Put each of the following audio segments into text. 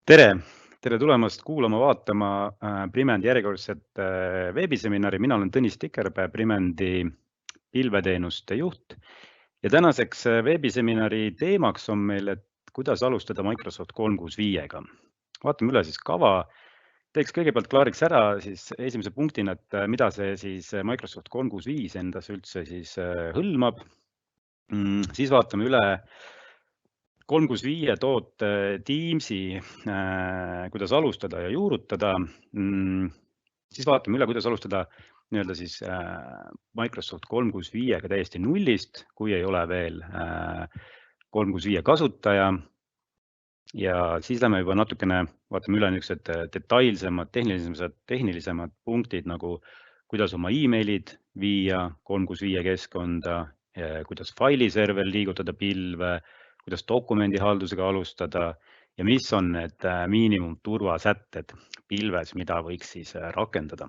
Tere! Tere tulemast kuulama, vaatama Primend järjekordset veebiseminari. Mina olen Tõnis Tikerpää, Primendi pilveteenuste juht. Ja tänaseks veebiseminari teemaks on meil, et kuidas alustada Microsoft 365-ga. Vaatame üle siis kava. Teeks kõigepealt klaariks ära siis esimese punktina, et mida see siis Microsoft 365 endas üldse siis hõlmab. Siis vaatame üle 365 toote Teamsi, kuidas alustada ja juurutada. Siis vaatame üle, kuidas alustada nii-öelda siis Microsoft 365-ga täiesti nullist, kui ei ole veel 365 kasutaja. Ja siis lähme juba natukene, vaatame üle niisugused detailsemad, tehnilisemad punktid, nagu kuidas oma emailid viia 365 keskkonda, kuidas failiserver liigutada pilve, kuidas dokumendihaldusega alustada ja mis on need miinimum turvasätted pilves, mida võiks siis rakendada.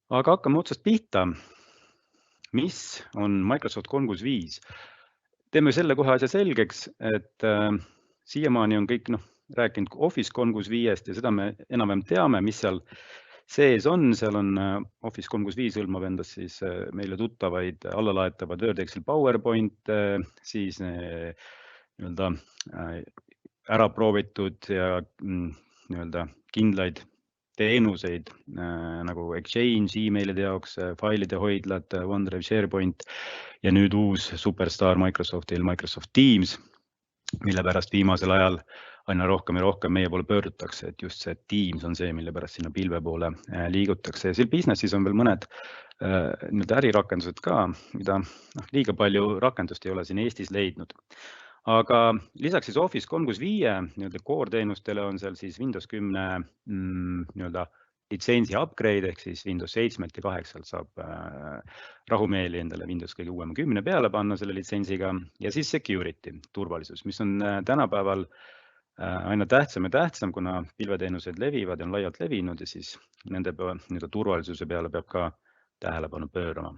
Aga hakkame otsast pihta. Mis on Microsoft 365? Teeme selle kohe asja selgeks, et siiamaani on kõik rääkinud Office 365-st ja seda me enam-vähem teame, mis seal sees on. Seal on Office 365 hõlmab endas siis meile tuttavaid allalaetavad Word, Excel, PowerPoint, siis nii-öelda ära proovitud ja nii-öelda kindlaid teenuseid nagu Exchange emailide jaoks, failide hoidlad, OneDrive, SharePoint ja nüüd uus superstar Microsoftil, Microsoft Teams, mille pärast viimasel ajal aina rohkem ja rohkem meie poole pöördutakse, et just see Teams on see, mille pärast sinna pilve poole liigutakse. Ja seal businessis on veel mõned ärirakendused ka, mida liiga palju rakendust ei ole siin Eestis leidnud. Aga lisaks siis Office 365 core teenustele on seal siis Windows 10 litsentsi upgrade ehk siis Windows 7 ja 8 saab rahumeeli endale Windows kõige uuema 10 peale panna selle litsentsiga ja siis security, turvalisus, mis on tänapäeval aina tähtsam ja tähtsam, kuna pilveteenused levivad ja on laialt levinud ja siis nende turvalisuse peale peab ka tähelepanu pöörama.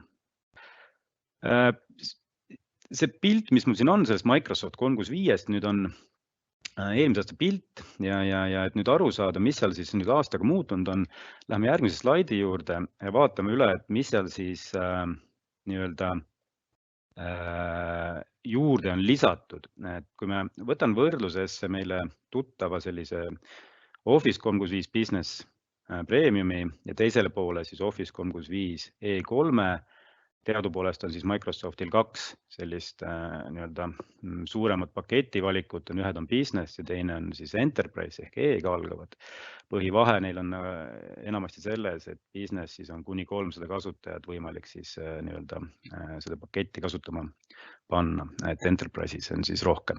See pilt, mis mul siin on sellest Microsoft 365-st, nüüd on eelmise aasta pilt ja et nüüd aru saada, mis seal siis nüüd aastaga muutunud on, lähme järgmise slaidi juurde ja vaatame üle, et mis seal siis nii-öelda juurde on lisatud. Et kui me võtan võrdlusesse meile tuttava sellise Office 365 Business Premiumi ja teisele poole siis Office 365 E3, teadupoolest on siis Microsoftil kaks sellist nii-öelda suuremat paketivalikut, ühed on business ja teine on siis enterprise ehk E-ga algavad. Põhivahe neil on enamasti selles, et business siis on kuni 300 kasutajat võimalik siis nii-öelda seda paketti kasutama panna, et enterprise'is on siis rohkem.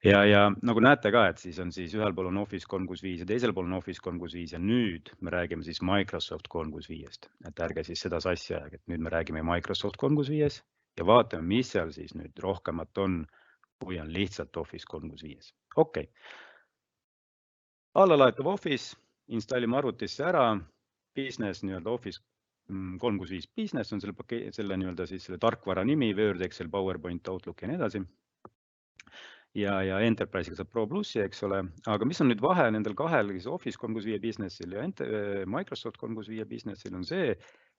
Ja nagu näete ka, et siis on siis ühel pool on Office 365 ja teisel pool on Office 365 ja nüüd me räägime siis Microsoft 365-st, et ärge siis seda sassi ajage, et nüüd me räägime Microsoft 365 ja vaatame, mis seal siis nüüd rohkemat on, kui on lihtsalt Office 365. Okei. Allalaetav Office, installime arvutisse ära, business nii-öelda Office 365 business on selle nii-öelda siis selle tarkvara nimi, Word, Excel, PowerPoint, Outlook ja nii edasi. Ja Enterprise'iga saab Pro plussi, eks ole. Aga mis on nüüd vahe nendel kahel Office 365 businessil ja Microsoft 365 businessil on see,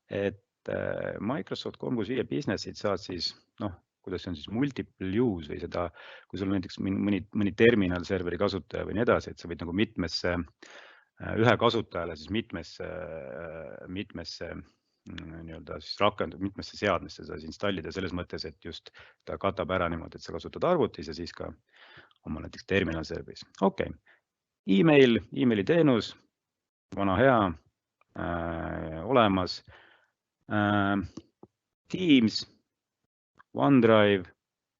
et Microsoft 365 businessid saad siis, kuidas see on siis multiple use või seda, kui sul on näiteks mõni terminal serveri kasutaja või nii edasi, et sa võid nagu mitmesse, ühe kasutajale siis mitmesse nii-öelda siis rakendub mitmesse seadmesse saad installida selles mõttes, et just ta katab ära niimoodi, et sa kasutad arvutis ja siis ka oma näiteks terminal serveris. Okei. Emaili teenus, vana hea, olemas. Teams, OneDrive,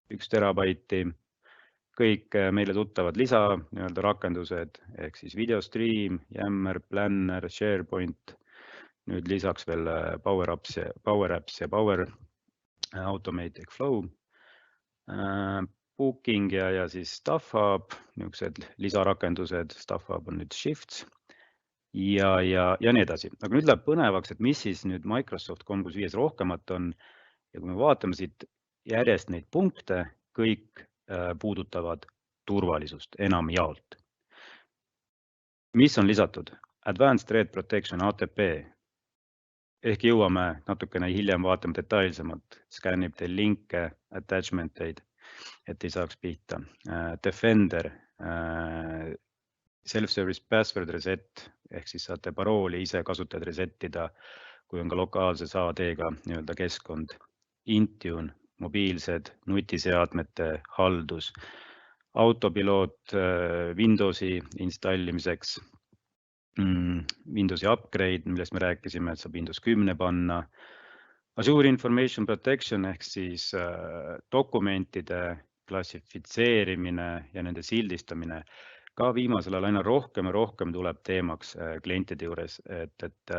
1 terabaiti, kõik meile tuttavad lisa nii-öelda rakendused ehk siis videostream, Yammer, Planner, SharePoint. Nüüd lisaks veel Power Apps ja Power Automate ehk Flow, Booking ja siis StuffHub, niisugused lisarakendused, StuffHub on nüüd Shifts ja nii edasi. Aga nüüd läheb põnevaks, et mis siis nüüd Microsoft 365 rohkemat on ja kui me vaatame siit järjest neid punkte, kõik puudutavad turvalisust enamjaolt. mis on lisatud? Advanced Threat Protection, ATP. Ehk jõuame natukene hiljem vaatame detailsemalt. Skannib teil linke, attachment teid, et ei saaks pihta. Defender, self-service password reset, ehk siis saate parooli ise kasutajad resettida, kui on ka lokaalse SAD-ga nii-öelda keskkond. Intune, mobiilsed nutiseadmete haldus. Autopiloot Windowsi installimiseks. Windowsi upgrade, millest me rääkisime, et saab Windows 10 panna. Azure Information Protection ehk siis dokumentide klassifitseerimine ja nende sildistamine. Ka viimasel ajal aina rohkem ja rohkem tuleb teemaks klientide juures, et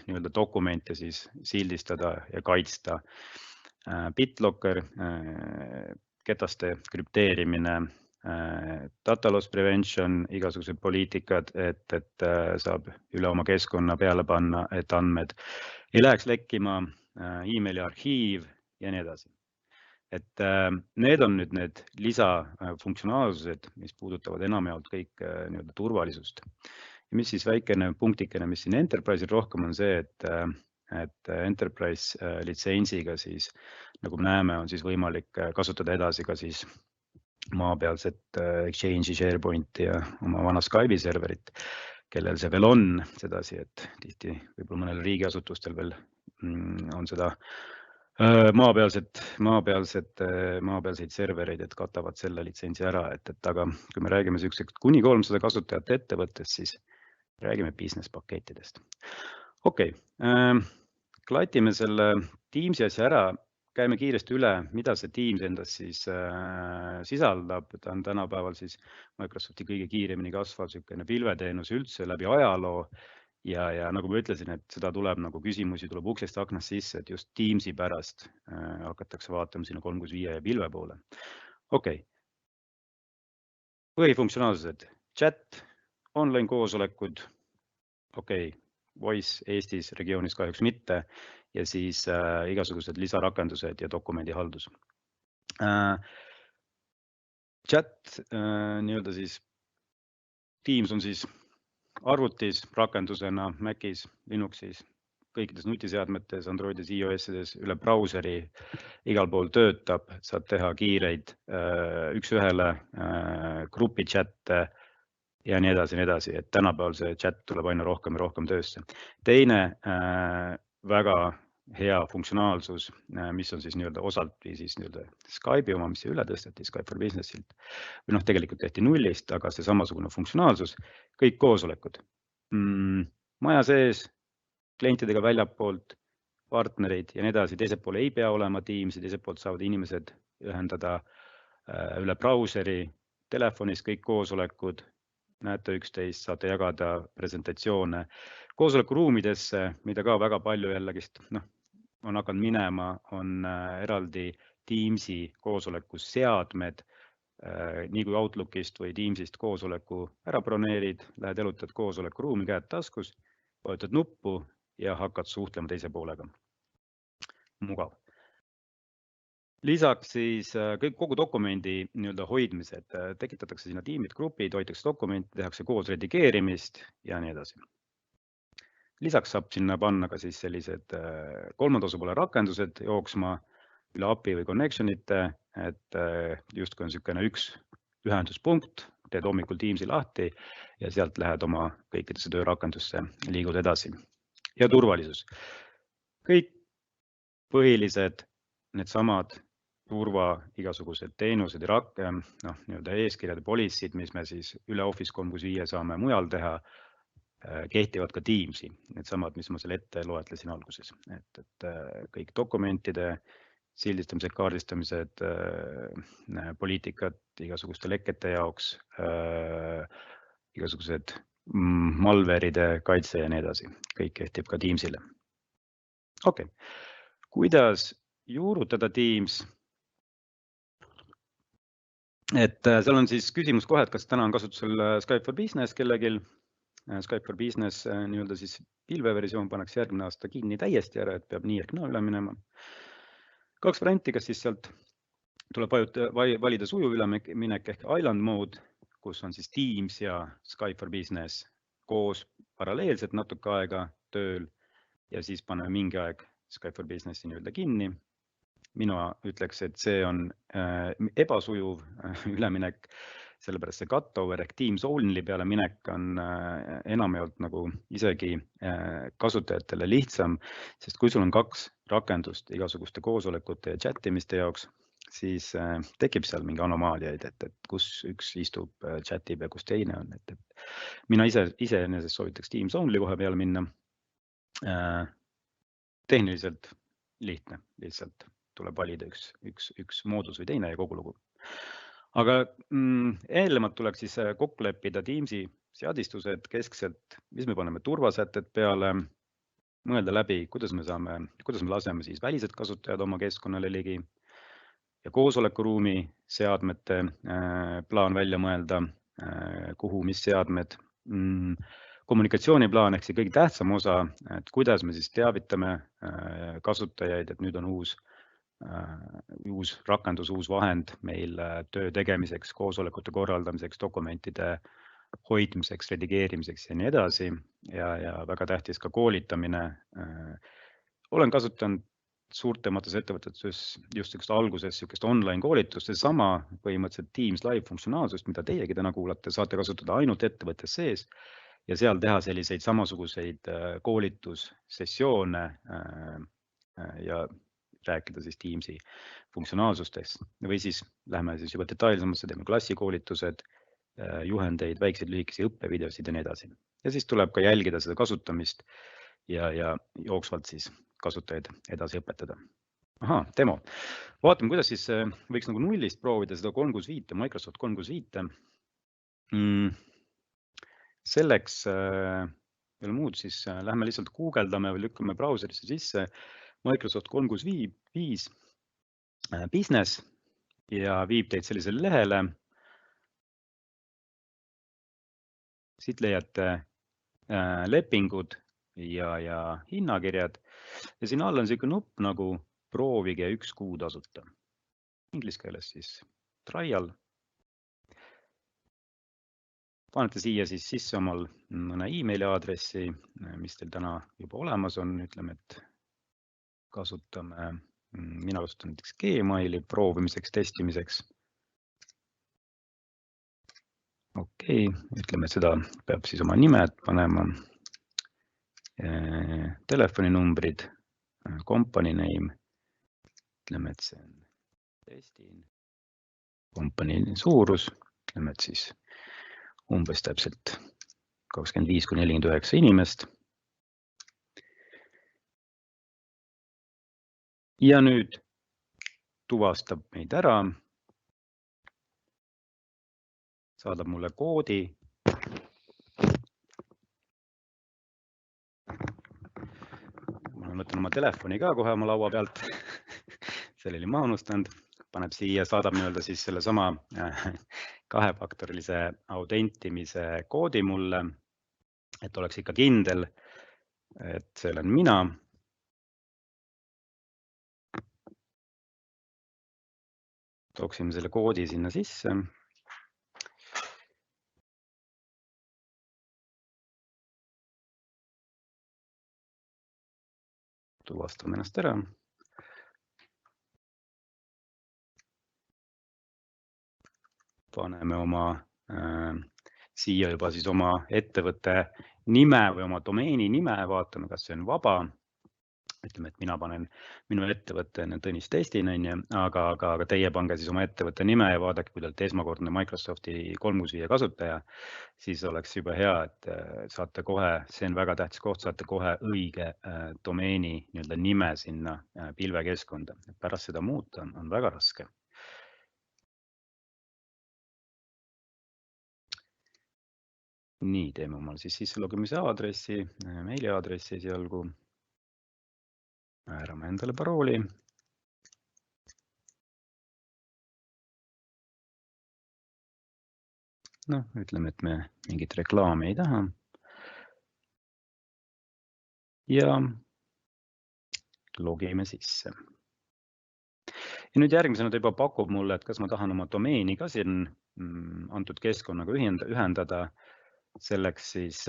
nii-öelda dokumente siis sildistada ja kaitsta. BitLocker, ketaste krüpteerimine, data loss prevention, igasugused poliitikad, et saab üle oma keskkonna peale panna, et andmed ei läheks lekkima, emaili arhiiv ja nii edasi. Et need on nüüd need lisafunktsionaalsused, mis puudutavad enamjaolt kõik nii-öelda turvalisust. Ja mis siis väikene punktikene, mis siin Enterprise'il rohkem on see, et Enterprise litsentsiga siis, nagu me näeme, on siis võimalik kasutada edasi ka siis maapealset Exchange'i, SharePointi ja oma vana Skype'i serverit, kellel see veel on sedasi, et tihti võib-olla mõnel riigiasutustel veel on seda maapealseid servereid, et katavad selle litsentsi ära, et aga kui me räägime kuni 300 kasutajate ettevõttest, siis räägime business pakettidest. Okei, klatime selle Teamsi asja ära, käime kiiresti üle, mida see Teams endas siis sisaldab. Ta on tänapäeval siis Microsofti kõige kiiremini kasvav selline pilveteenus üldse läbi ajaloo. Ja nagu ma ütlesin, et seda tuleb nagu küsimusi tuleb uksest aknast sisse, et just Teamsi pärast hakatakse vaatama sinna 365 ja pilve poole. Okei. Põhifunktsionaalsused. Chat, online koosolekud. Okei. Voice Eestis, regioonis kahjuks mitte. Ja siis igasugused lisarakendused ja dokumendihaldus. Chat, nii-öelda siis Teams on siis arvutis, rakendusena, Macis, Linuxis, kõikides nutiseadmetes, Androidis, iOS-ides, üle brauseri, igal pool töötab, saad teha kiireid üks-ühele grupi chatte ja nii edasi, et tänapäeval see chat tuleb aina rohkem ja rohkem töösse. Teine väga hea funktsionaalsus, mis on siis nii-öelda osalt või siis nii-öelda Skype'i oma, mis üle tõsteti Skype for Businessilt. Või tegelikult tehti nullist, aga see samasugune funktsionaalsus, kõik koosolekud. Maja sees, klientidega väljapoolt, partnerid ja nii edasi, teiselt pool ei pea olema Teamsi, teiselt poolt saavad inimesed ühendada üle brauseri, telefonis kõik koosolekud, näete üksteist, saate jagada presentatsioone koosolekuruumidesse, mida ka väga palju jällegi on hakanud minema, on eraldi Teamsi koosolekuseadmed, nii kui Outlookist või Teamsist koosoleku ära broneerid, lähed elutad koosolekuruumi, käed taskus, vajutad nuppu ja hakkad suhtlema teise poolega. Mugav. Lisaks siis kogu dokumendi nii-öelda hoidmised, tekitatakse sinna tiimid, grupid, hoitakse dokumenti, tehakse koos redigeerimist ja nii edasi. Lisaks saab sinna panna ka siis sellised kolmanda osapoole rakendused jooksma üle API või connectionite, et justkui on niisugune üks ühenduspunkt, teed hommikul Teamsi lahti ja sealt lähed oma kõikidesse töörakendusse, liigud edasi. Ja turvalisus. Kõik põhilised needsamad turva igasugused teenused ja nii-öelda eeskirjad ja policy'd, mis me siis üle Office 365 saame mujal teha, kehtivad ka Teamsi, need samad, mis ma selle ette loetlesin alguses, et kõik dokumentide, sildistamised, kaardistamised, poliitikad igasuguste lekkete jaoks, igasugused malware'ide kaitse ja nii edasi, kõik kehtib ka Teamsile. Okei, kuidas juurutada Teams? Et seal on siis küsimus kohe, et kas täna on kasutusel Skype for Business kellegil. Skype for Business nii-öelda siis pilveversioon pannakse järgmine aasta kinni täiesti ära, et peab nii ehk naa üle minema. 2 varianti, kas siis sealt tuleb valida sujuv üleminek ehk island mode, kus on siis Teams ja Skype for Business koos paralleelselt natuke aega tööl ja siis paneme mingi aeg Skype for Businessi nii-öelda kinni. Mina ütleks, et see on ebasujuv üleminek, sellepärast see cutover ehk Teams only peale minek on enamjaolt nagu isegi kasutajatele lihtsam, sest kui sul on 2 rakendust igasuguste koosolekute ja chatimiste jaoks, siis tekib seal mingi anomaaliaid, et kus üks istub, chatib ja kus teine on. Et mina iseenesest soovitaks Teams only kohe peale minna. Tehniliselt lihtne, lihtsalt tuleb valida üks moodus või teine ja kogu lugu. Aga eelnevalt tuleks siis kokku leppida Teamsi seadistused keskselt, mis me paneme turvasätted peale, mõelda läbi, kuidas me laseme siis välised kasutajad oma keskkonnale ligi ja koosolekuruumi seadmete plaan välja mõelda, kuhu, mis seadmed. Kommunikatsiooniplaan ehk see kõige tähtsam osa, et kuidas me siis teavitame kasutajaid, et nüüd on uus rakendus, uus vahend meil töö tegemiseks, koosolekute korraldamiseks, dokumentide hoidmiseks, redigeerimiseks ja nii edasi. Ja väga tähtis ka koolitamine. Olen kasutanud suurtemates ettevõtetes just alguses online koolitust, sama põhimõtteliselt Teams Live funktsionaalsust, mida teiegi täna kuulate, saate kasutada ainult ettevõttes sees ja seal teha selliseid samasuguseid koolitussessioone ja rääkida siis Teamsi funktsionaalsustest või siis lähme siis juba detailsemasse, teeme klassikoolitused, juhendeid, väikseid lühikesi õppevideosid ja nii edasi. Ja siis tuleb ka jälgida seda kasutamist ja jooksvalt siis kasutajaid edasi õpetada. Demo. Vaatame, kuidas siis võiks nagu nullist proovida seda 365, Microsoft 365. Selleks ei ole muud, siis lähme lihtsalt guugeldame või lükkame brauserisse sisse Microsoft 365 Business ja viib teid sellisele lehele. Siit leiate lepingud ja hinnakirjad ja siin all on selline nupp nagu proovige 1 kuu tasuta. Inglise keeles siis trial. Panete siia siis sisse omal mõne emaili aadressi, mis teil täna juba olemas on, ütleme, et kasutame, mina kasutan näiteks Gmaili proovimiseks, testimiseks. Okei, ütleme, et seda peab siis oma nimed panema, telefoninumbrid, company name, ütleme, et see on testin, company suurus, ütleme, et siis umbes täpselt 25–49 inimest. Ja nüüd tuvastab meid ära, saadab mulle koodi. Ma võtan oma telefoni ka kohe oma laua pealt, selle oli maha unustanud, paneb siia, saadab nii-öelda siis selle sama kahefaktorilise autentimise koodi mulle, et oleks ikka kindel, et see olen mina. Tooksime selle koodi sinna sisse. Tuvastame ennast ära. Paneme oma siia juba siis oma ettevõtte nime või oma domeeni nime, vaatame, kas see on vaba. Ütleme, et mina panen minu ettevõtte Tõnis Testin, aga teie pange siis oma ettevõtte nime ja vaadake, kui te olete esmakordne Microsofti 365 kasutaja, siis oleks juba hea, et saate kohe, see on väga tähtis koht, saate kohe õige domeeni nii-öelda nime sinna pilvekeskkonda. Pärast seda muuta on väga raske. Nii, teeme omal siis sisselogimise aadressi, meiliaadressi esialgu. Määrame endale parooli. No, ütleme, et me mingit reklaami ei taha. Ja logime sisse. Ja nüüd järgmisena ta juba pakub mulle, et kas ma tahan oma domeeni ka siin antud keskkonnaga ühendada. Selleks siis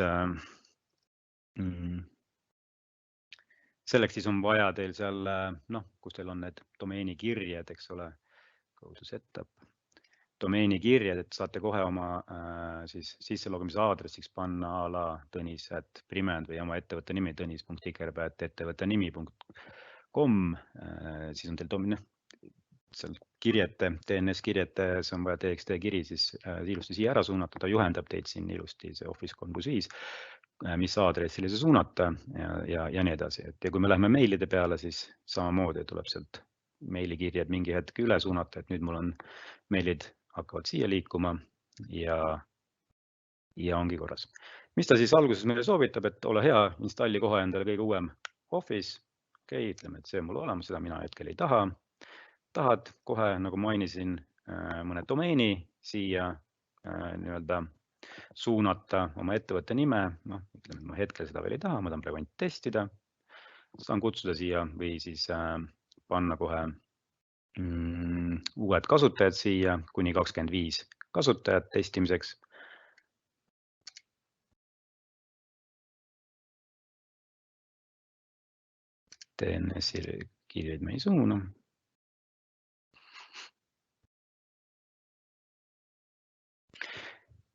on vaja teil seal, kus teil on need domeeni kirjed, eks ole, go to setup. Domeeni kirjed, et saate kohe oma sisselogimise aadressiks panna a la Tõnis@Priment või oma ettevõtte nimi tõnis.tikerpe@ettevõttenimi.com. Siis on teil seal kirjete, DNS kirjete, see on vaja TXT kiri siis ilusti siia ära suunata, ta juhendab teid siin ilusti see Office 365, mis aadressile see suunata ja nii edasi. Ja kui me läheme meilide peale, siis samamoodi tuleb sealt meilikirjad mingi hetk üle suunata, et nüüd mul on meilid hakkavad siia liikuma ja ongi korras. Mis ta siis alguses meile soovitab, et ole hea, installi kohe endale kõige uuem Office. Okei, ütleme, et see on mul olemas, seda mina hetkel ei taha. Tahad kohe, nagu mainisin, mõne domeeni siia nii-öelda suunata oma ettevõtte nime. Ütleme, ma hetkel seda veel ei taha, ma tahan praegu ainult testida. Saan kutsuda siia või siis panna kohe uued kasutajad siia, kuni 25 kasutajat testimiseks. DNS-i kirjeid me ei suuna.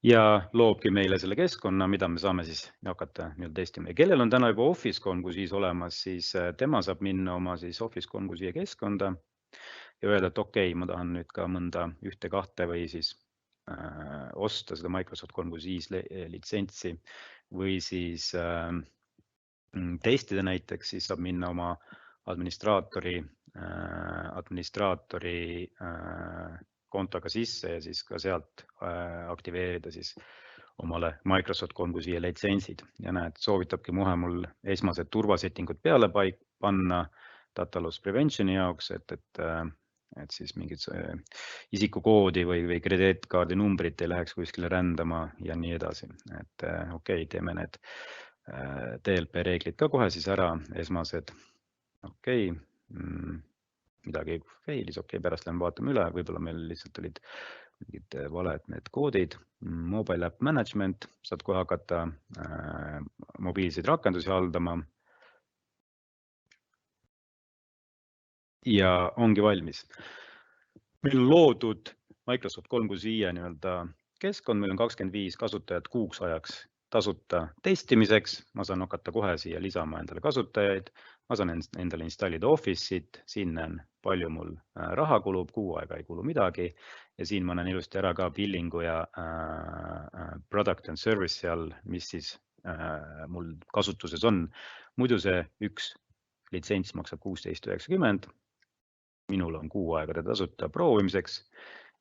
Ja loobki meile selle keskkonna, mida me saame siis hakata testima. Ja kellel on täna juba Office 365 olemas, siis tema saab minna oma siis Office 365 keskkonda ja öelda, et okei, ma tahan nüüd ka mõnda 1-2 või siis osta seda Microsoft 365 litsentsi või siis testida näiteks, siis saab minna oma administraatori kontoga sisse ja siis ka sealt aktiveerida siis omale Microsoft 365 litsentsid. Ja näed, soovitabki mul esmased turvasettingud peale panna data loss preventioni jaoks, et siis mingid isikukoodi või krediitkaardi numbrid ei läheks kuskile rändama ja nii edasi. Et okei, teeme need DLP reeglid ka kohe siis ära, esmased. Okei, midagi failis, okei, pärast lähme vaatame üle, võib-olla meil lihtsalt olid mingid valed need koodid. Mobile App Management, saad kohe hakata mobiilseid rakendusi haldama. Ja ongi valmis. Meil on loodud Microsoft 365 nii-öelda keskkond, meil on 25 kasutajat kuuks ajaks tasuta testimiseks. Ma saan hakata kohe siia lisama endale kasutajaid. Ma saan endale installida Office'it, siin näen, palju mul raha kulub, kuu aega ei kulu midagi. Ja siin ma näen ilusti ära ka billingu ja product and service seal, mis siis mul kasutuses on. Muidu see üks litsents maksab 16,90. Minul on kuu aega tasuta proovimiseks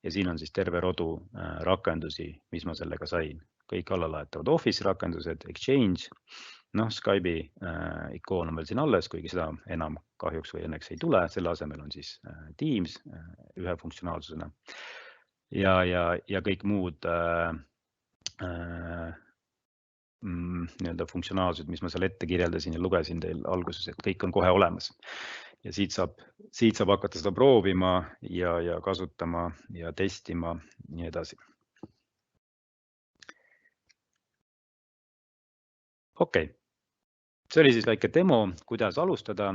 ja siin on siis terve rodu rakendusi, mis ma sellega sain. Kõik allalaetavad Office rakendused, Exchange, Skype'i ikoon on veel siin alles, kuigi seda enam kahjuks või õnneks ei tule. Selle asemel on siis Teams ühe funktsionaalsusena ja kõik muud nii-öelda funktsionaalsused, mis ma seal ette kirjeldasin ja lugesin teil alguses, et kõik on kohe olemas. Ja siit saab hakata seda proovima ja kasutama ja testima nii edasi. Okei, see oli siis väike demo, kuidas alustada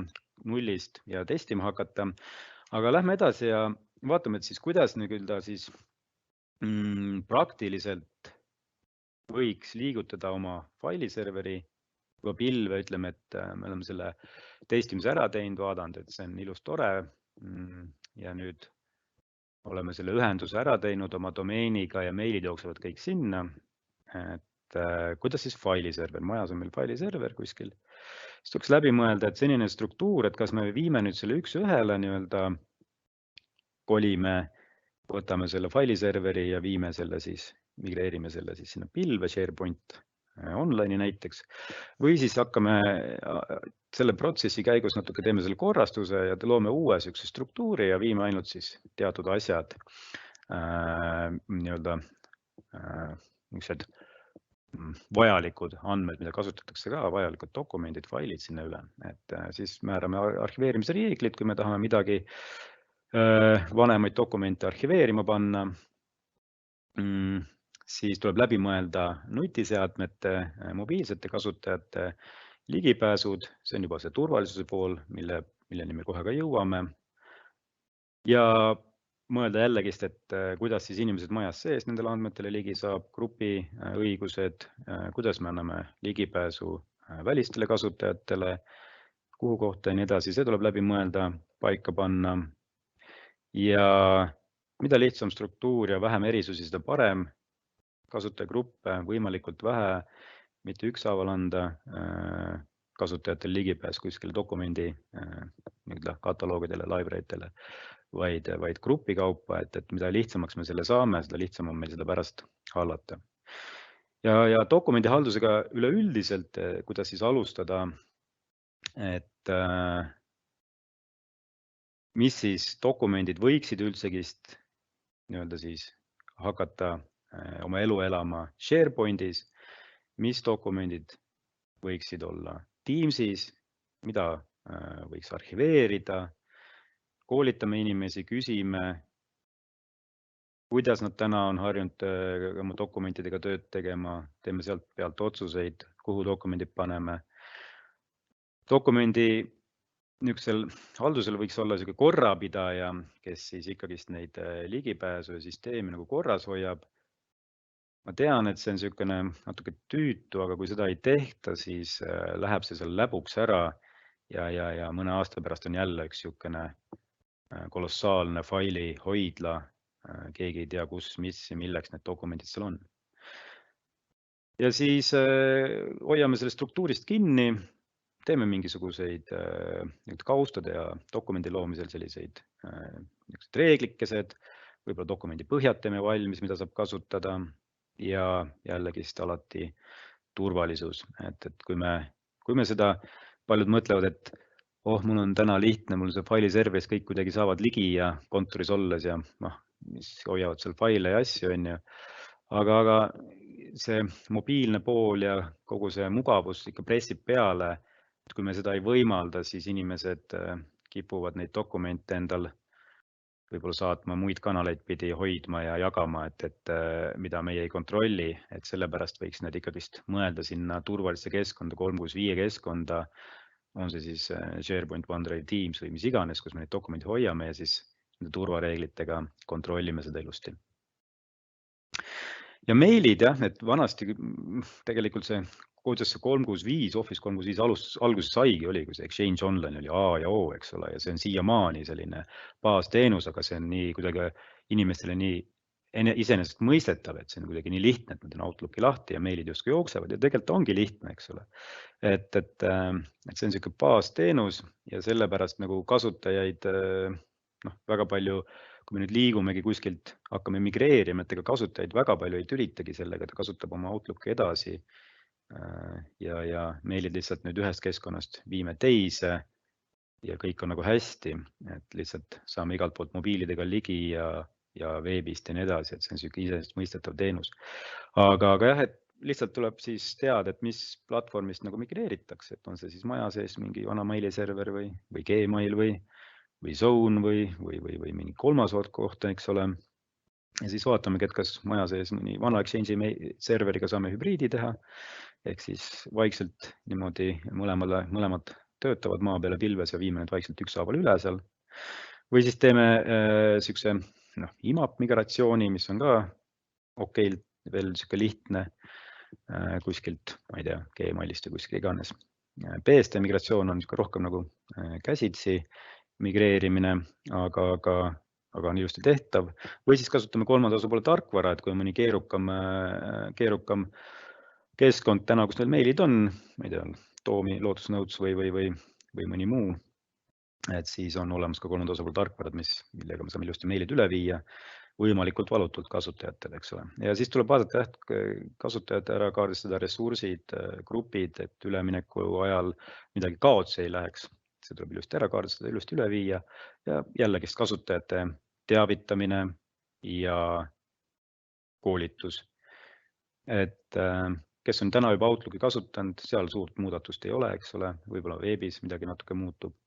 nullist ja testima hakata. Aga lähme edasi ja vaatame, et siis kuidas nii-öelda siis praktiliselt võiks liigutada oma failiserveri või pilve, ütleme, et me oleme selle testimise ära teinud, vaadanud, et see on ilus tore ja nüüd oleme selle ühenduse ära teinud oma domeeniga ja meilid jooksevad kõik sinna, et kuidas siis failiserver, majas on meil failiserver kuskil, siis tuleks läbi mõelda, et senine struktuur, et kas me viime nüüd selle üks-ühele nii-öelda kolime, võtame selle failiserveri ja viime selle siis, migreerime selle siis sinna pilve, SharePoint online'i näiteks, või siis hakkame selle protsessi käigus natuke teeme selle korrastuse ja loome uue sihukese struktuuri ja viime ainult siis teatud asjad nii-öelda niisugused vajalikud andmed, mida kasutatakse ka, vajalikud dokumendid, failid sinna üle, et siis määrame arhiveerimise reeglid, kui me tahame midagi vanemaid dokumente arhiveerima panna. Siis tuleb läbi mõelda nutiseadmete, mobiilsete kasutajate ligipääsud, see on juba see turvalisuse pool, milleni me kohe ka jõuame. Ja mõelda jällegist, et kuidas siis inimesed majas sees nendele andmetele ligi saab, grupi õigused, kuidas me anname ligipääsu välistele kasutajatele, kuhu kohta ja nii edasi, see tuleb läbi mõelda, paika panna. Ja mida lihtsam struktuur ja vähem erisusi, seda parem. Kasutajagruppe võimalikult vähe, mitte ükshaaval anda kasutajatel ligipääs kuskile dokumendi kataloogidele, library'tele, vaid grupi kaupa, et mida lihtsamaks me selle saame, seda lihtsam on meil seda pärast hallata. Ja dokumendihaldusega üleüldiselt, kuidas siis alustada, et mis siis dokumendid võiksid üldsegist nii-öelda siis hakata oma elu elama SharePointis, mis dokumendid võiksid olla Teamsis, mida võiks arhiveerida, koolitame inimesi, küsime, kuidas nad täna on harjunud oma dokumentidega tööd tegema, teeme sealt pealt otsuseid, kuhu dokumendid paneme. Dokumendi niisugusel haldusel võiks olla selline korrapidaja, kes siis ikkagist neid ligipääsu ja süsteemi nagu korras hoiab. Ma tean, et see on niisugune natuke tüütu, aga kui seda ei tehta, siis läheb see seal läbuks ära ja mõne aasta pärast on jälle üks niisugune kolossaalne faili hoidla. Keegi ei tea, kus, mis ja milleks need dokumendid seal on. Ja siis hoiame selle struktuurist kinni, teeme mingisuguseid kaustade ja dokumendi loomisel selliseid reeglikesed, võib-olla dokumendi põhjad teeme valmis, mida saab kasutada. Ja jällegist alati turvalisus, et kui me seda, paljud mõtlevad, et mul on täna lihtne, mul see failiservis kõik kuidagi saavad ligi ja kontoris olles ja mis hoiavad seal faile ja asju, on ju. Aga see mobiilne pool ja kogu see mugavus ikka pressib peale, et kui me seda ei võimalda, siis inimesed kipuvad neid dokumente endal võib-olla saatma muid kanaleid pidi hoidma ja jagama, et mida meie ei kontrolli, et sellepärast võiks need ikkagist mõelda sinna turvalisse keskkonda, 365 keskkonda, on see siis SharePoint, OneDrive, Teams või mis iganes, kus me neid dokumente hoiame ja siis nende turvareeglitega kontrollime seda ilusti. Ja meilid, jah, et vanasti tegelikult see, kuidas see 365, Office 365 alguses saigi, oli, kui see Exchange Online oli A ja O, eks ole, ja see on siiamaani selline baasteenus, aga see on nii kuidagi inimestele nii iseenesest mõistetav, et see on kuidagi nii lihtne, et nad on Outlooki lahti ja meilid justkui jooksevad ja tegelikult ongi lihtne, eks ole. Et see on niisugune baasteenus ja sellepärast nagu kasutajaid väga palju, kui me nüüd liigumegi kuskilt, hakkame migreerima, et ega kasutajaid väga palju ei tülitagi sellega, ta kasutab oma Outlooki edasi ja meilid lihtsalt nüüd ühest keskkonnast viime teise ja kõik on nagu hästi, et lihtsalt saame igalt poolt mobiilidega ligi ja veebist ja nii edasi, et see on niisugune iseenesest mõistetav teenus. Aga jah, et lihtsalt tuleb siis teada, et mis platvormist nagu migreeritakse, et on see siis maja sees mingi vana mailiserver või Gmail või Zone või mingi kolmas kohta, eks ole. Ja siis vaatamegi, et kas maja sees mõni vana Exchange'i serveriga saame hübriidi teha, ehk siis vaikselt niimoodi mõlemad töötavad maa peale pilves ja viime need vaikselt ükshaaval üle seal. Või siis teeme niisuguse IMAP migratsiooni, mis on ka okei, veel niisugune lihtne kuskilt, ma ei tea, Gmailist või kuskil iganes. BSD migratsioon on rohkem nagu käsitsi migreerimine, aga on ilusti tehtav. Või siis kasutame kolmanda osapoole tarkvara, et kui on mõni keerukam keskkond täna, kus neil meilid on, ma ei tea, Toomi, Lotus Notes või mõni muu, et siis on olemas ka kolmanda osapoole tarkvarad, millega me saame ilusti meilid üle viia võimalikult valutult kasutajatele, eks ole. Ja siis tuleb vaadata kasutajate ära kaardistada ressursid, grupid, et ülemineku ajal midagi kaotsi ei läheks. See tuleb ilusti ära kaardistada, ilusti üle viia ja jällegist kasutajate teavitamine ja koolitus. Et kes on täna juba Outlooki kasutanud, seal suurt muudatust ei ole, eks ole, võib-olla veebis midagi natuke muutub.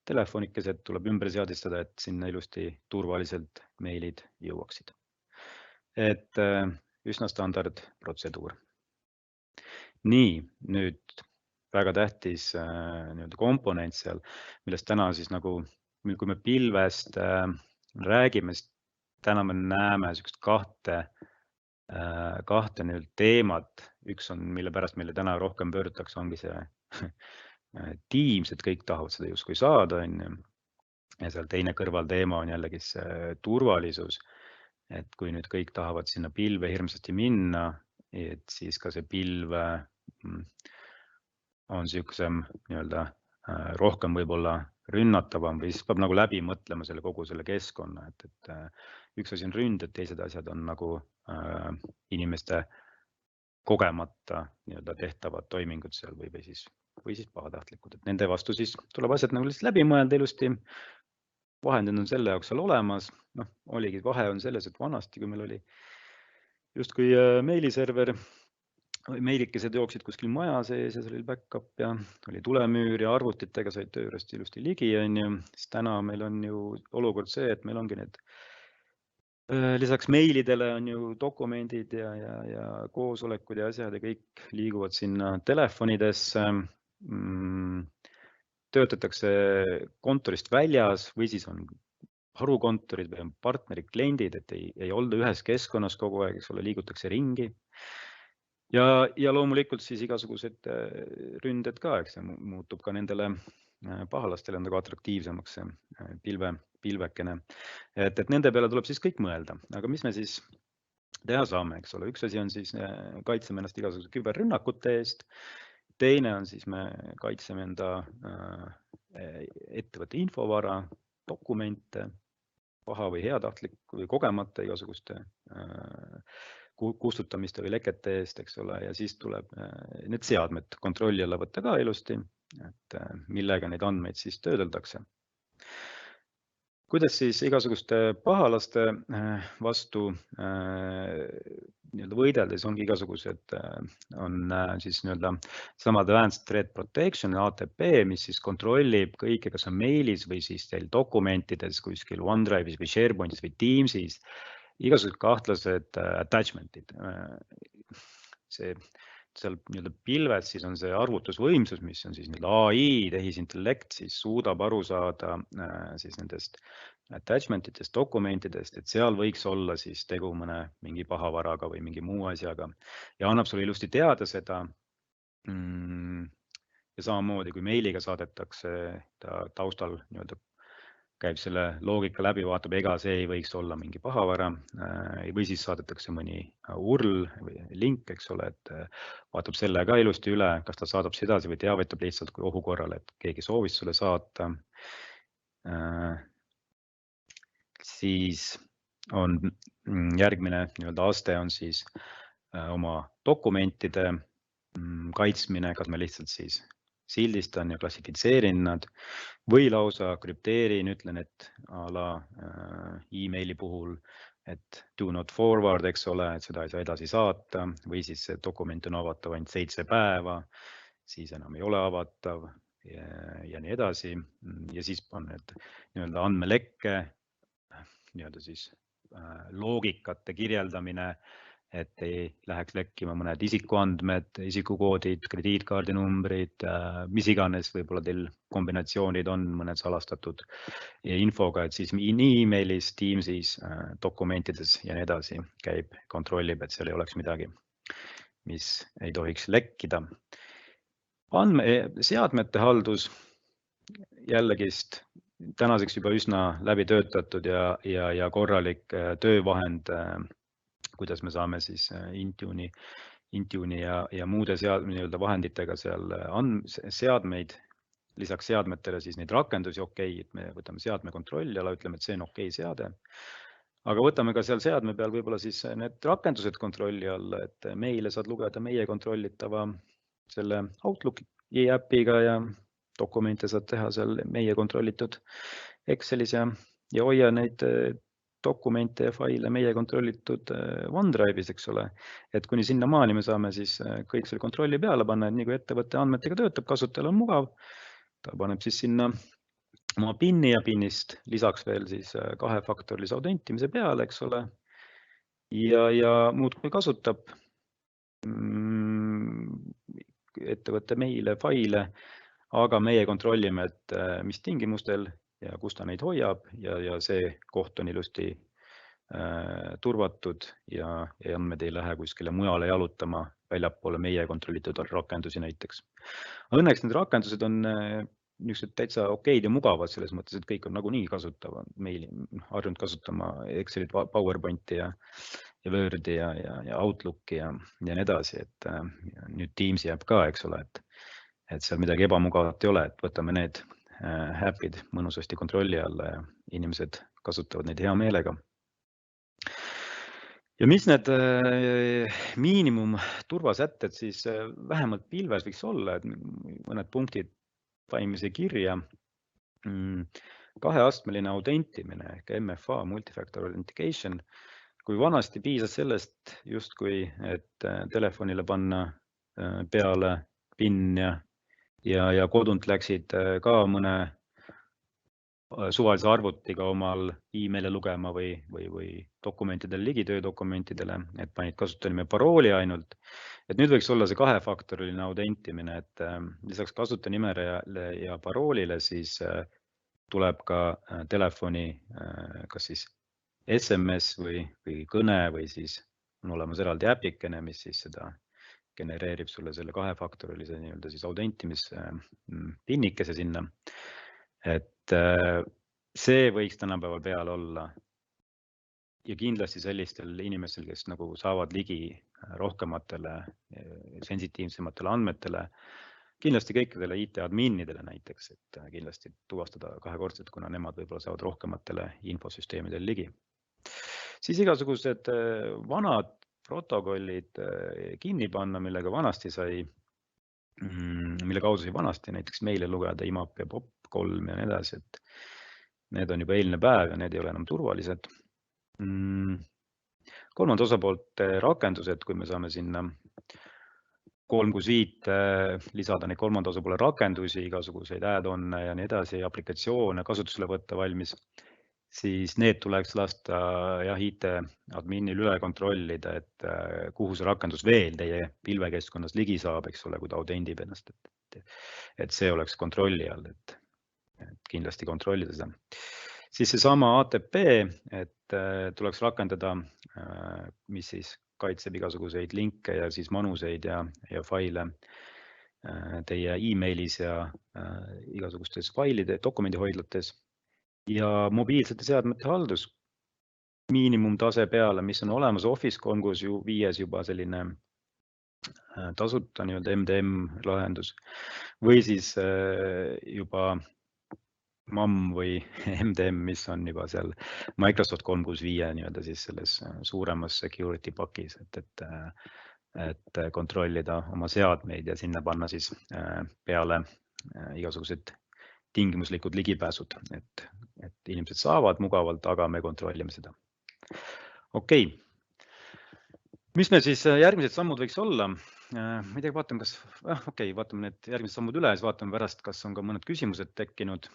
telefonikesed tuleb ümber seadistada, et sinna ilusti turvaliselt meilid jõuaksid. Et üsna standard protseduur. Nii, nüüd väga tähtis nii-öelda komponent seal, millest täna siis nagu, kui me pilvest räägime, siis täna me näeme niisugust kahte nüüd teemat. Üks on, mille pärast meile täna rohkem pöördutakse, ongi see Teams, et kõik tahavad seda justkui saada, on. Ja seal teine kõrvalteema on jällegi see turvalisus, et kui nüüd kõik tahavad sinna pilve hirmsasti minna, et siis ka see pilv on niisugusem nii-öelda rohkem võib-olla rünnatavam või siis peab nagu läbi mõtlema kogu selle keskkonna, et üks asi on ründed, teised asjad on nagu inimeste kogemata nii-öelda tehtavad toimingud seal või siis pahatahtlikud, et nende vastu siis tuleb asjad nagu lihtsalt läbi mõelda ilusti. Vahendid on selle jaoks seal olemas, oligi vahe on selles, et vanasti, kui meil oli justkui meiliserver, meilikesed jooksid kuskil maja sees ja seal oli backup ja oli tulemüür ja arvutitega said töö juurest ilusti ligi, siis täna meil on ju olukord see, et meil ongi need lisaks meilidele on ju dokumendid ja koosolekud ja asjad ja kõik liiguvad sinna telefonidesse. Töötatakse kontorist väljas või siis on harukontorid või on partnerid, kliendid, et ei olda ühes keskkonnas kogu aeg, eks ole, liigutakse ringi. Ja loomulikult siis igasugused ründed ka, eks see muutub ka nendele pahalastele nagu atraktiivsemaks pilvekene. Et nende peale tuleb siis kõik mõelda, aga mis me siis teha saame, eks ole. Üks asi on siis kaitseme ennast igasuguse küberrünnakute eest. Teine on siis me kaitseme enda ettevõtte infovara, dokumente, paha või heatahtlik või kogemata igasuguste kustutamiste või lekete eest, eks ole, ja siis tuleb need seadmed kontrolli alla võtta ka ilusti, et millega neid andmeid siis töödeldakse. Kuidas siis igasuguste pahalaste vastu võideldes ongi igasugused, on siis nii-öelda sama Advanced Threat Protection, ATP, mis siis kontrollib kõike, kas on meilis või siis teil dokumentides kuskil OneDrive'is või SharePointis või Teamsis, igasugused kahtlased attachment'id. Seal nii-öelda pilves siis on see arvutusvõimsus, mis on siis AI, tehisintellekt, siis suudab aru saada siis nendest attachment'itest, dokumentidest, et seal võiks olla siis tegu mingi pahavaraga või mingi muu asjaga ja annab sulle ilusti teada seda. Ja samamoodi, kui meiliga saadetakse, ta taustal nii-öelda käib selle loogika läbi, vaatab, ega see ei võiks olla mingi pahavara või siis saadetakse mõni URL või link, eks ole, et vaatab selle ka ilusti üle, kas ta saadab sedasi või teavitab lihtsalt kui ohu korral, et keegi soovis sulle saata. Siis on järgmine nii-öelda aste on siis oma dokumentide kaitsmine, kas me lihtsalt siis sildistan ja klassifitseerin nad või lausa krüpteerin, ütlen, et a la emaili puhul, et do not forward, eks ole, et seda ei saa edasi saata või siis see dokument on avatav ainult 7 päeva, siis enam ei ole avatav ja nii edasi. Ja siis on need nii-öelda andmelekke, nii-öelda siis loogikate kirjeldamine, et ei läheks lekkima mõned isikuandmed, isikukoodid, krediitkaardinumbrid, mis iganes, võib-olla teil kombinatsioonid on mõned salastatud infoga, et siis nii emailis, Teamsis, dokumentides ja nii edasi käib, kontrollib, et seal ei oleks midagi, mis ei tohiks lekkida. Seadmete haldus jällegist tänaseks juba üsna läbi töötatud ja korralik töövahend, kuidas me saame siis Intune'i ja muude vahenditega seal seadmeid, lisaks seadmetele siis neid rakendusi okei, et me võtame seadme kontrolli alla, ütleme, et see on okei seade. Aga võtame ka seal seadme peal võib-olla siis need rakendused kontrolli alla, et meile saad lugeda meie kontrollitava selle Outlooki äpiga ja dokumente saad teha seal meie kontrollitud Excelis ja hoia neid dokumente ja faile meie kontrollitud OneDrive'is, eks ole, et kuni sinna maani me saame siis kõik selle kontrolli peale panna, et nii kui ettevõtte andmetega töötab, kasutajal on mugav, ta paneb siis sinna oma PIN-i ja PIN-ist lisaks veel siis kahefaktorilise autentimise peale, eks ole. Ja muudkui kasutab ettevõtte meile, faile, aga meie kontrollime, et mis tingimustel ja kus ta neid hoiab ja see koht on ilusti turvatud ja andmed ei lähe kuskile mujale jalutama väljapoole meie kontrollitud rakendusi näiteks. Õnneks need rakendused on niisugused täitsa okeid ja mugavad selles mõttes, et kõik on nagunii kasutavad meili, harjunud kasutama Excelit, PowerPointi ja Wordi ja Outlooki ja nii edasi, et nüüd Teamsi jääb ka, eks ole, et seal midagi ebamugavat ei ole, et võtame need äpid mõnusasti kontrolli alla ja inimesed kasutavad neid hea meelega. Ja mis need miinimum turvasätted siis vähemalt pilves võiks olla, et mõned punktid paimimise kirja. Kaheastmeline autentimine ehk MFA, multifactor authentication. Kui vanasti piisas sellest justkui, et telefonile panna peale PIN ja kodunt läksid ka mõne suvalise arvutiga omal emaili lugema või dokumentidele, ligi töödokumentidele, et panid kasutajanime parooli ainult. Et nüüd võiks olla see kahefaktoriline autentimine, et lisaks kasutajanimele ja paroolile siis tuleb ka telefoni kas siis SMS või kõne või siis on olemas eraldi äpikene, mis siis seda genereerib sulle selle kahefaktorilise nii-öelda siis autentimise pinnikese sinna. Et see võiks tänapäeval peal olla ja kindlasti sellistel inimestel, kes nagu saavad ligi rohkematele sensitiivsematele andmetele, kindlasti kõikidele IT-adminidele näiteks, et kindlasti tuvastada kahekordselt, kuna nemad võib-olla saavad rohkematele infosüsteemidele ligi. Siis igasugused vanad protokollid kinni panna, millega vanasti sai, mille kaudu sai vanasti näiteks meile lugeda IMAP ja POP3 ja nii edasi, et need on juba eilne päev ja need ei ole enam turvalised. Kolmanda osapoolte rakendused, kui me saame sinna 365 lisada neid kolmanda osapoole rakendusi, igasuguseid add-on'e ja nii edasi, aplikatsioone kasutusele võtta valmis, siis need tuleks lasta IT-adminil üle kontrollida, et kuhu see rakendus veel teie pilvekeskkonnas ligi saab, eks ole, kui ta autendib ennast, et see oleks kontrolli all, et kindlasti kontrollida seda. Siis seesama ATP, et tuleks rakendada, mis siis kaitseb igasuguseid linke ja siis manuseid ja faile teie e-mailis ja igasugustes failide, dokumendihoidlates. Ja mobiilsete seadmete haldus miinimumtase peale, mis on olemas Office 365 juba selline tasuta nii-öelda MDM lahendus või siis juba MAM või MDM, mis on juba seal Microsoft 365 nii-öelda siis selles suuremas security pakis, et kontrollida oma seadmeid ja sinna panna siis peale igasugused tingimuslikud ligipääsud, et inimesed saavad mugavalt, aga me kontrollime seda. Okei. Mis meil siis järgmised sammud võiks olla? Ma ei tea, vaatame, vaatame need järgmised sammud üle, siis vaatame pärast, kas on ka mõned küsimused tekkinud.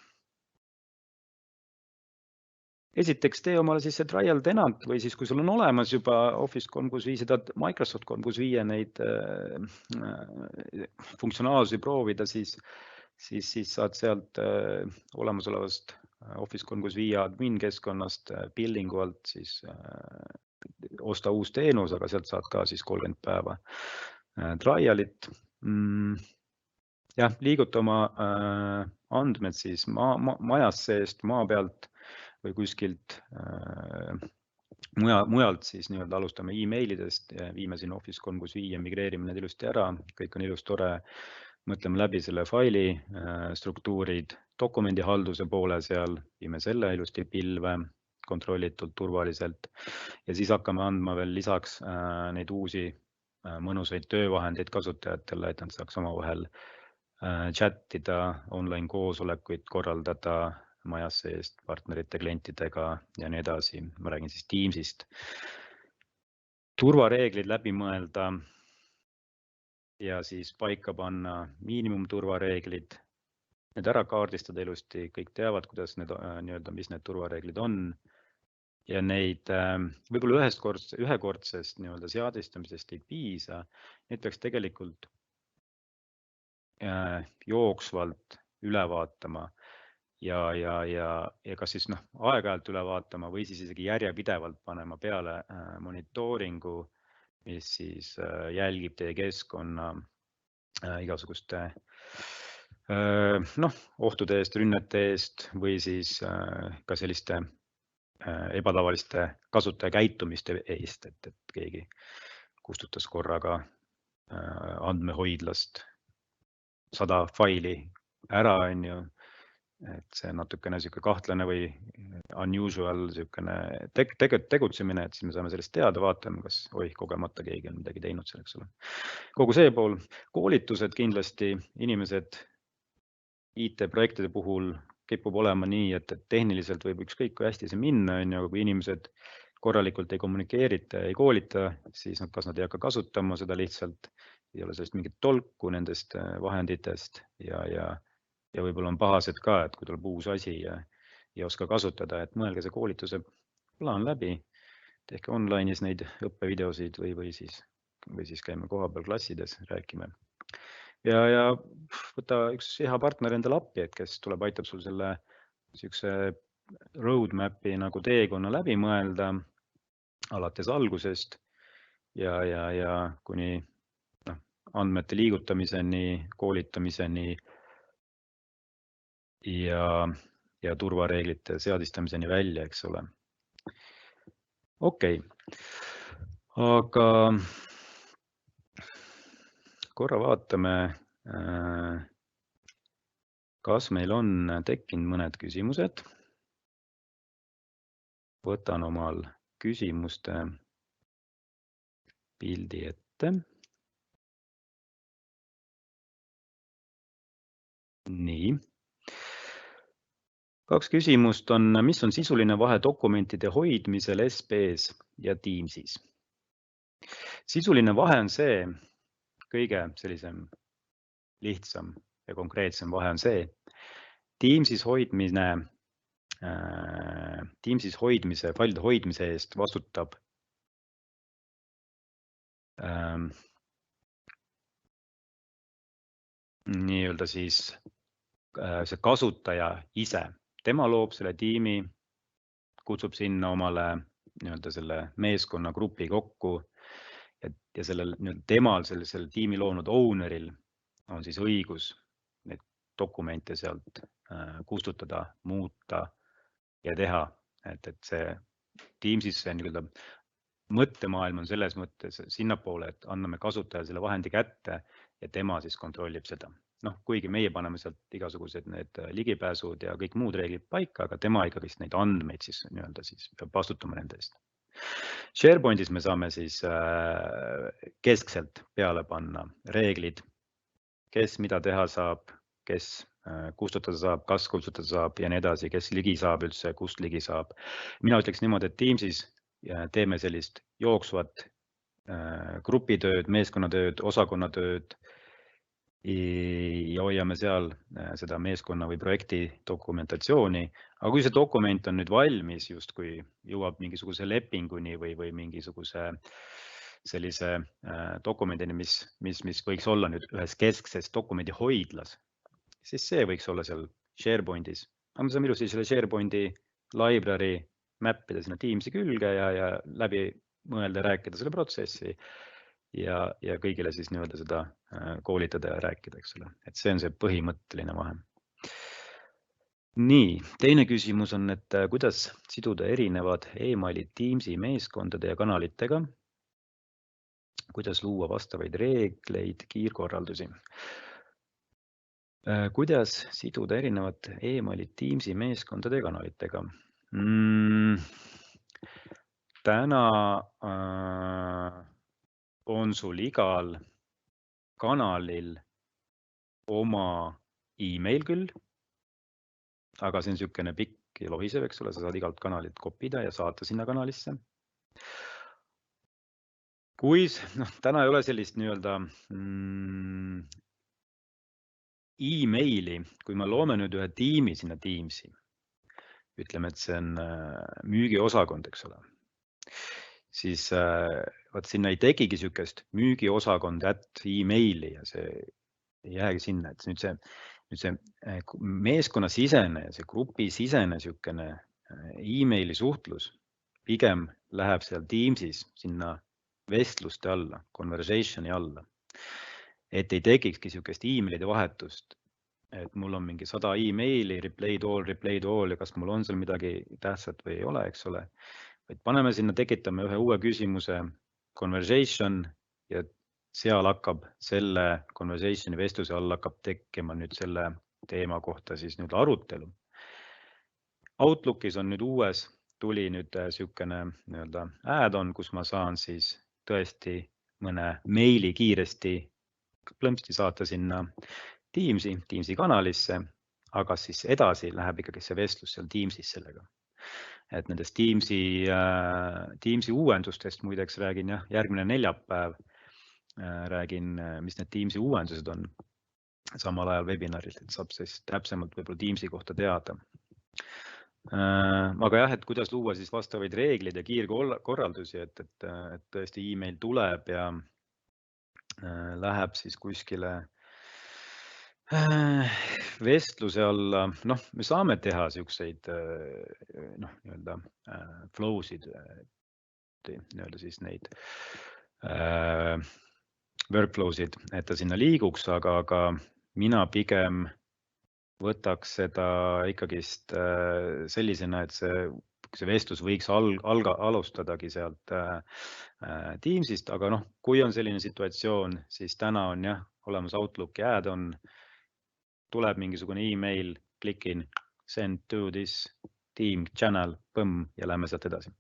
Esiteks tee omale siis see trial tenant või siis, kui sul on olemas juba Office 365 ja Microsoft 365 neid funktsionaalsusi proovida, siis saad sealt olemasolevast Office 365 admin keskkonnast billingu alt siis osta uus teenus, aga sealt saad ka siis 30 päeva trialit. Jah, liiguta oma andmed siis majast seest, maa pealt või kuskilt mujalt siis nii-öelda alustame e-mailidest ja viime sinna Office 365 ja migreerime need ilusti ära, kõik on ilus tore. Mõtleme läbi selle faili struktuurid, dokumendihalduse poole seal, viime selle ilusti pilve kontrollitult, turvaliselt ja siis hakkame andma veel lisaks neid uusi mõnusaid töövahendeid kasutajatele, et nad saaks omavahel chatida, online koosolekuid korraldada majas seest partnerite, klientidega ja nii edasi. Ma räägin siis Teamsist. Turvareeglid läbi mõelda ja siis paika panna miinimumturvareeglid need ära kaardistada ilusti, kõik teavad, kuidas need nii-öelda, mis need turvareeglid on ja neid võib-olla ühekordsest nii-öelda seadistamisest ei piisa, need peaks tegelikult jooksvalt üle vaatama ja kas siis aeg-ajalt üle vaatama või siis isegi järjepidevalt panema peale monitooringu, mis siis jälgib teie keskkonna igasuguste ohtude eest, rünnete eest või siis ka selliste ebatavaliste kasutajakäitumiste eest, et keegi kustutas korraga andmehoidlast 100 faili ära, on ju, et see natukene sihuke kahtlane või unusual siukene tegutsemine, et siis me saame sellest teada, vaatame, kas kogemata keegi on midagi teinud selleks. Kogu see pool, koolitused kindlasti, inimesed IT-projektide puhul kipub olema nii, et tehniliselt võib ükskõik kui hästi see minna, on ju, aga kui inimesed korralikult ei kommunikeerita, ei koolita, siis kas nad ei hakka kasutama seda lihtsalt, ei ole sellest mingit tolku nendest vahenditest ja võib-olla on pahased ka, et kui tuleb uus asi ja ei oska kasutada, et mõelge see koolituse plaan läbi, tehke online'is neid õppevideosid või siis käime kohapeal klassides, räägime. Ja võta üks hea partner endale appi, et kes tuleb, aitab sul selle siukse roadmap'i nagu teekonna läbi mõelda alates algusest ja kuni andmete liigutamiseni, koolitamiseni ja turvareeglite seadistamiseni välja, eks ole. Okei, aga korra vaatame, kas meil on tekkinud mõned küsimused. Võtan omal küsimuste pildi ette. Nii. 2 küsimust on, mis on sisuline vahe dokumentide hoidmisel SP-s ja Teamsis? Sisuline vahe on see, kõige sellisem lihtsam ja konkreetsem vahe on see, Teamsis hoidmise, failide hoidmise eest vastutab nii-öelda siis see kasutaja ise. Tema loob selle tiimi, kutsub sinna omale nii-öelda selle meeskonna grupi kokku ja temal, sellisel tiimi loonud owneril on siis õigus neid dokumente sealt kustutada, muuta ja teha, et see Teamsis see nii-öelda mõttemaailm on selles mõttes sinnapoole, et anname kasutajale selle vahendi kätte ja tema siis kontrollib seda. Kuigi meie paneme sealt igasugused need ligipääsud ja kõik muud reeglid paika, aga tema ikkagi neid andmeid siis nii-öelda siis peab vastutama nende eest. SharePointis me saame siis keskselt peale panna reeglid, kes mida teha saab, kes kustutada saab, kas kustutada saab ja nii edasi, kes ligi saab üldse, kust ligi saab. Mina ütleks niimoodi, et Teamsis teeme sellist jooksvat grupitööd, meeskonnatööd, osakonnatööd ja hoiame seal seda meeskonna või projekti dokumentatsiooni. Aga kui see dokument on nüüd valmis, justkui jõuab mingisuguse lepinguni või mingisuguse sellise dokumendini, mis võiks olla nüüd ühes keskses dokumendi hoidlas, siis see võiks olla seal SharePointis. Aga me saame ilusti selle SharePointi library mappida sinna Teamsi külge ja läbi mõelda, rääkida selle protsessi ja kõigile siis nii-öelda seda koolitada ja rääkida, eks ole. Et see on see põhimõtteline vahe. Nii, teine küsimus on, et kuidas siduda erinevad emailid Teamsi meeskondade ja kanalitega? Kuidas luua vastavaid reegleid, kiirkorraldusi? Kuidas siduda erinevad emailid Teamsi meeskondade ja kanalitega? Täna on sul igal kanalil oma email küll, aga see on niisugune pikk ja lohisev, eks ole, sa saad igalt kanalilt kopida ja saata sinna kanalisse. Kui täna ei ole sellist nii-öelda emaili, kui me loome nüüd ühe tiimi sinna Teamsi, ütleme, et see on müügiosakond, eks ole, siis vaat sinna ei tekigi sihukest müügiosakond emaili ja see ei jäägi sinna, et nüüd see meeskonnasisene ja see grupisisene sihukene emaili suhtlus pigem läheb seal Teamsis sinna vestluste alla, conversation'i alla. Et ei tekikski sihukest emailide vahetust, et mul on mingi 100 emaili, replay'd all ja kas mul on seal midagi tähtsat või ei ole, eks ole. Vaid paneme sinna, tekitame ühe uue küsimuse, conversation ja seal hakkab selle conversation'i vestluse all hakkab tekkima nüüd selle teema kohta siis nüüd arutelu. Outlookis on nüüd uues, tuli nüüd sihukene nii-öelda add-on, kus ma saan siis tõesti mõne meili kiiresti plõmpsti saata sinna Teamsi kanalisse, aga siis edasi läheb ikkagi see vestlus seal Teamsis sellega. Et nendest Teamsi uuendustest muideks räägin jah, järgmine neljapäev räägin, mis need Teamsi uuendused on samal ajal webinarilt, et saab siis täpsemalt võib-olla Teamsi kohta teada. Aga jah, et kuidas luua siis vastavaid reegleid ja kiirkorraldusi, et tõesti email tuleb ja läheb siis kuskile vestluse alla, noh, me saame teha siukseid nii-öelda flow'sid, nii-öelda siis neid workflow'sid, et ta sinna liiguks, aga mina pigem võtaks seda ikkagist sellisena, et see vestlus võiks alustadagi sealt Teamsist, aga noh, kui on selline situatsioon, siis täna on jah, olemas Outlooki add-on, tuleb mingisugune email, klikin send to this team channel, põmm ja lähme sealt edasi.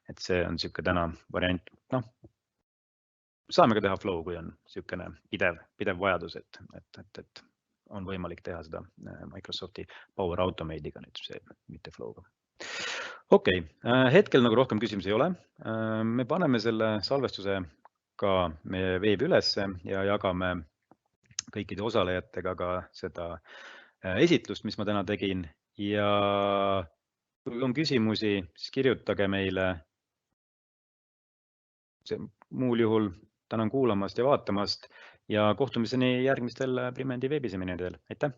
Et see on sihuke täna variant, noh, saame ka teha flow, kui on sihukene pidev vajadus, et on võimalik teha seda Microsofti Power Automate'iga nüüd, see mitte flow'ga. Okei, hetkel nagu rohkem küsimusi ei ole. Me paneme selle salvestuse ka meie veebi ülesse ja jagame kõikide osalejatega ka seda esitlust, mis ma täna tegin. Ja kui on küsimusi, siis kirjutage meile. Muul juhul tänan kuulamast ja vaatamast ja kohtumiseni järgmistel Primendi veebiseminidel. Aitäh!